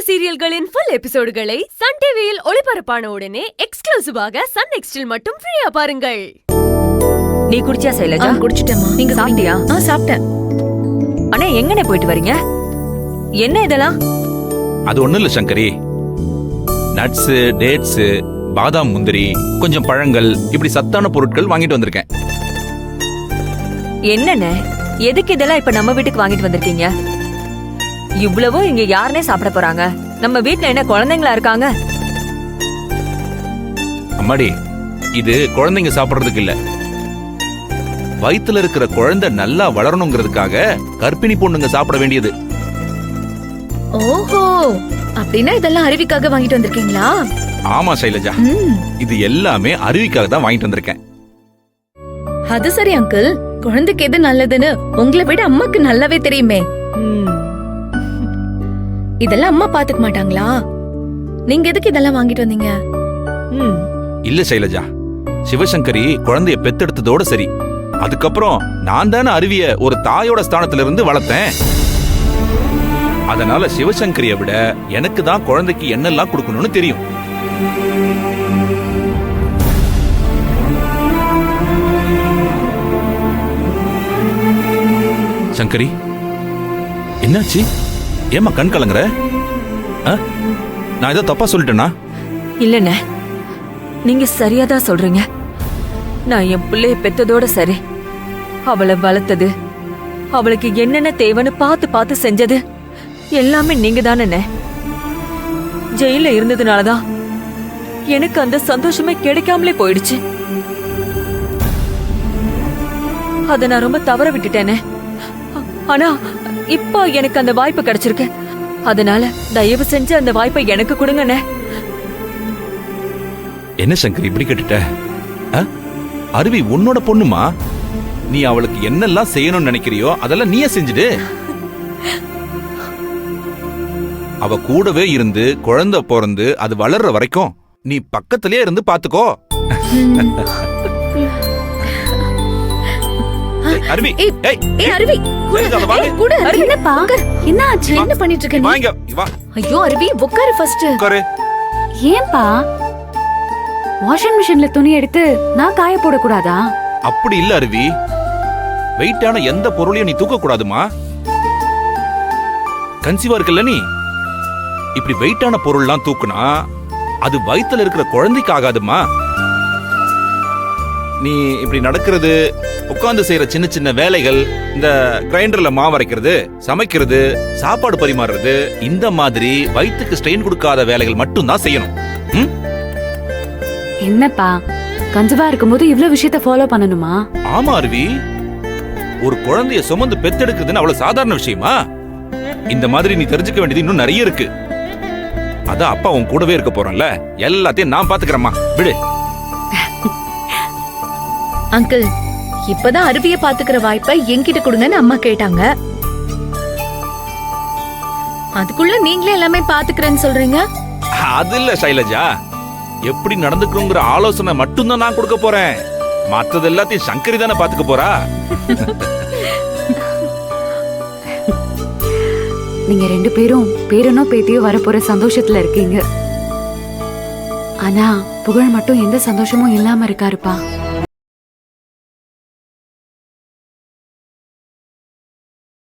சீரியல்களின் full எபிசோடுகளை Sun டிவியில் ஒளிபரப்பான உடனே எக்ஸ்க்ளூசிவாக சன் நெக்ஸ்டில் மட்டும் ஃப்ரீயா பாருங்கள். நீ குடிச்சியா சைலஜா? குடிச்சிட்டேம்மா. நீங்க சாப்பிட்டியா? சாப்பிட்டேன். அண்ணா எங்கனே போயிட்டு வரீங்க? என்ன இதெல்லாம்? அது ஒண்ணு இல்ல சங்கரி, நட்ஸ், டேட்ஸ், பாதாம், முந்திரி, கொஞ்சம் பழங்கள், இப்படி சத்தான பொருட்கள் வாங்கிட்டு வந்திருக்கேன். என்னண்ணே, எதுக்கு இதெல்லாம் இப்ப நம்ம வீட்டுக்கு வாங்கிட்டு வந்திருக்கீங்க? இவ்வளவோ இங்க யாருனே சாப்பிட போறாங்க? நம்ம வீட்டுல என்ன குழந்தைங்களா இருக்காங்க? அம்மாடி, இது குழந்தைங்க சாப்பிடுறதுக்கு இல்ல, வயித்துல இருக்கிற குழந்தை நல்லா வளரணுங்கிறதுக்காக கர்ப்பிணி பொண்ணுங்க சாப்பிட வேண்டியது. ஓஹோ, அப்படின்னா இதெல்லாம் அருவிக்காக வாங்கிட்டு வந்திருக்கீங்களா? ஆமா சைலஜா, இது எல்லாமே அருவிக்காக தான் வாங்கிட்டு வந்திருக்கேன். அது சரி அங்கிள், குழந்தைக்கு எது நல்லதுன்னு உங்களை விட அம்மாக்கு நல்லாவே தெரியுமே. இதெல்லாம் அம்மா பாத்துக்க மாட்டாங்களா? நீங்க எதுக்கு இதெல்லாம் வாங்கிட்டு வந்தீங்க? இல்ல சைலஜா, சிவசங்கரி குழந்தைய பெத்தெடுத்ததோட சரி, அதுக்கப்புறம் நான் தானே அருவிய ஒரு தாயோட ஸ்தானத்துல இருந்து வளர்த்தேன். அதனால சிவசங்கரிய விட எனக்கு தான் குழந்தைக்கு என்னெல்லாம் கொடுக்கணும்னு தெரியும். சங்கரி, என்னாச்சு? ஏமா கண் கலங்குற? நான் ஏதோ தப்பா சொல்லிட்டேனா? இல்லண்ணே, நீங்க சரியாதான் சொல்றீங்க. நான் என் பிள்ளைய பெத்ததோட சரி, அவளை வளர்த்தது, அவளுக்கு என்னென்ன தேவைன்னு பார்த்து பார்த்து செஞ்சது எல்லாமே நீங்க தானே. ஜெயில இருந்ததுனாலதான் எனக்கு அந்த சந்தோஷமே கிடைக்காமலே போயிடுச்சு. அத நான் ரொம்ப தவற விட்டுட்டேனே. ஆனா இப்ப எனக்கு அந்த வாய்ப்பு கிடைச்சிருக்கு. அதனால தயவு செஞ்சு அந்த வாய்ப்பை எனக்கு கொடுங்கண்ணே. என்ன சங்கரி இப்படி கேட்டுட்ட? அருவி உன்னோட பொண்ணுமா, நீ அவளுக்கு என்னெல்லாம் செய்யணும்னு நினைக்கிறியோ அதெல்லாம் நீயே செஞ்சுடு. அவ கூடவே இருந்து குழந்தை பிறந்து அது வளர்ற வரைக்கும் நீ பக்கத்திலே இருந்து பாத்துக்கோ. அருவி, அருவி என்னப்பா, என்ன ஆச்சு? என்ன பண்ணிட்டு இருக்க? ஐயோ அருவி, உட்காரு ஃபர்ஸ்ட். ஏன்பா வாஷிங் மிஷின்ல துணி எடுத்து நான் காய போட கூடாதா? அப்படி இல்ல அருவி, வெயிட்டான எந்த பொருளையும் நீ தூக்க கூடாதுமா. கன்சீவா இருக்கல நீ, இப்படி வெயிட்டான பொருள்லாம் தூக்குனா அது வயித்துல இருக்கிற குழந்தைக்கு ஆகாதுமா. நீ இப்படி நடக்கிறது, உட்கார்ந்து செய்யற சின்ன சின்ன வேலைகள், இந்த கிரைண்டர்ல மாவு அரைக்கிறது, சமைக்கிறது, சாப்பாடு பரிமாறுறது, இந்த மாதிரி வயிற்றுக்கு ஸ்ட்ரெயின் கொடுக்காத வேலைகள் மட்டும் தான் செய்யணும். என்னப்பா, கன்சீவா இருக்கும்போது இவ்ளோ விஷயத்தை ஃபாலோ பண்ணணுமா? ஆமா அருவி, ஒரு குழந்தைய சுமந்து பெத்தெடுக்குதுன்னு அவ்வளவு சாதாரண விஷயமா? இந்த மாதிரி நீ தெரிஞ்சுக்க வேண்டியது இன்னும் நிறைய இருக்கு. அதான் அப்பா உன் கூடவே இருக்க போறேன்ல, எல்லாத்தையும் நான் பாத்துக்கிறேம்மா, விடு. அங்கிள், இப்பதான் அருவிய பாத்துக்கிற வாய்ப்பை என்கிட்ட கொடுங்கன்னு அம்மா கேட்டாங்க. அதுக்குள்ள நீங்களே எல்லாமே பாத்துக்கிறேன்னு சொல்றீங்க? அது இல்ல சைலஜா, எப்படி நடந்துக்கணுங்கிற ஆலோசனை மட்டும்தான் நான் கொடுக்க போறேன். மற்றது எல்லாத்தையும் சங்கரி தானே பாத்துக்க போறா. நீங்க ரெண்டு பேரும் பேரனோ பேத்தியோ வரப்போற சந்தோஷத்துல இருக்கீங்க. ஆனா புகழ் மட்டும் எந்த சந்தோஷமும் இல்லாம இருக்காருப்பா.